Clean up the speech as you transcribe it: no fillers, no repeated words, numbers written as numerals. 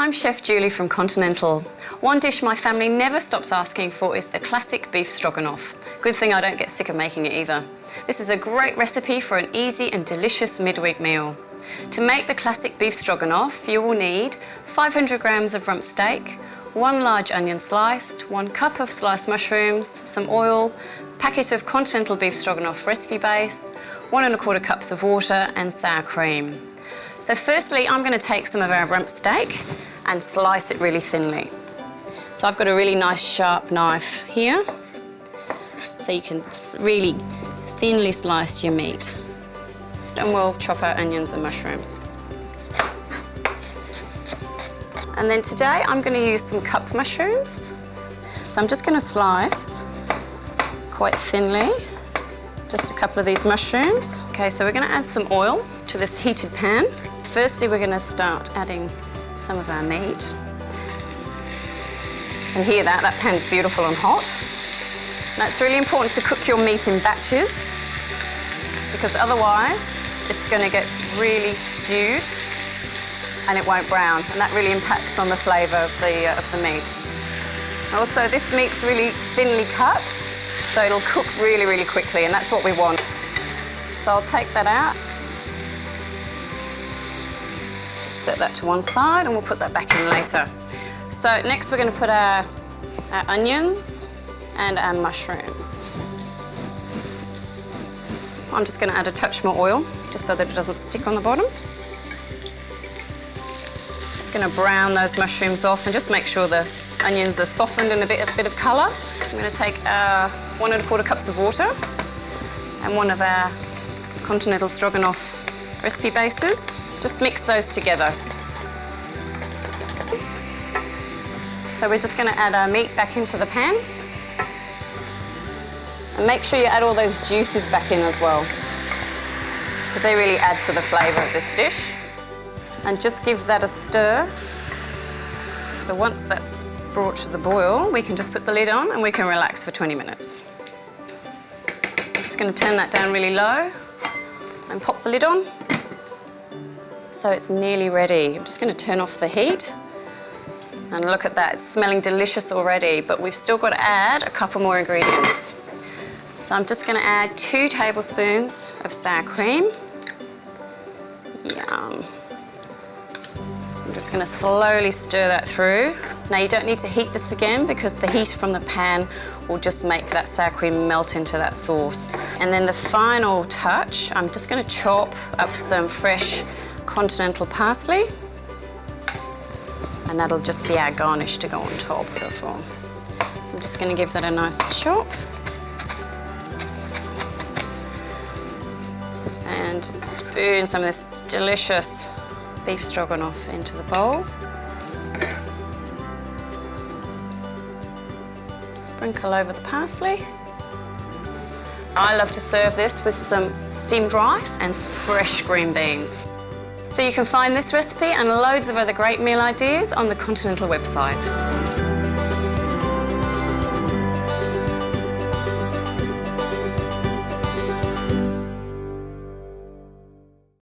I'm Chef Julie from Continental. One dish my family never stops asking for is the classic beef stroganoff. Good thing I don't get sick of making it either. This is a great recipe for an easy and delicious midweek meal. To make the classic beef stroganoff, you will need 500 grams of rump steak, 1 large onion sliced, 1 cup of sliced mushrooms, some oil, packet of Continental beef stroganoff recipe base, 1 1/4 cups of water and sour cream. So firstly, I'm going to take some of our rump steak and slice it really thinly. So I've got a really nice sharp knife here, so you can really thinly slice your meat. And we'll chop our onions and mushrooms. And then today I'm going to use some cup mushrooms. So I'm just going to slice quite thinly, just a couple of these mushrooms. Okay, so we're going to add some oil to this heated pan. Firstly, we're going to start adding some of our meat. And hear that, that pan's beautiful and hot. Now it's really important to cook your meat in batches, because otherwise it's going to get really stewed and it won't brown, and that really impacts on the flavour of the meat. Also, this meat's really thinly cut, so it'll cook really, really quickly, and that's what we want. So I'll take that out. Just set that to one side and we'll put that back in later. So next we're going to put our onions and our mushrooms. I'm just going to add a touch more oil, just so that it doesn't stick on the bottom. Just going to brown those mushrooms off and just make sure the onions are softened and a bit of colour. I'm going to take our 1 1/4 cups of water and 1 of our Continental Stroganoff recipe bases. Just mix those together. So we're just going to add our meat back into the pan. And make sure you add all those juices back in as well, because they really add to the flavour of this dish. And just give that a stir. So once that's brought to the boil, we can just put the lid on and we can relax for 20 minutes. I'm just going to turn that down really low and pop the lid on. So it's nearly ready. I'm just going to turn off the heat. And look at that, it's smelling delicious already, but we've still got to add a couple more ingredients. So I'm just going to add 2 tablespoons of sour cream. Yum. I'm just going to slowly stir that through. Now you don't need to heat this again, because the heat from the pan will just make that sour cream melt into that sauce. And then the final touch, I'm just going to chop up some fresh Continental parsley. And that'll just be our garnish to go on top. Beautiful. So I'm just going to give that a nice chop. And spoon some of this delicious beef stroganoff into the bowl. Sprinkle over the parsley. I love to serve this with some steamed rice and fresh green beans. So you can find this recipe and loads of other great meal ideas on the Continental website.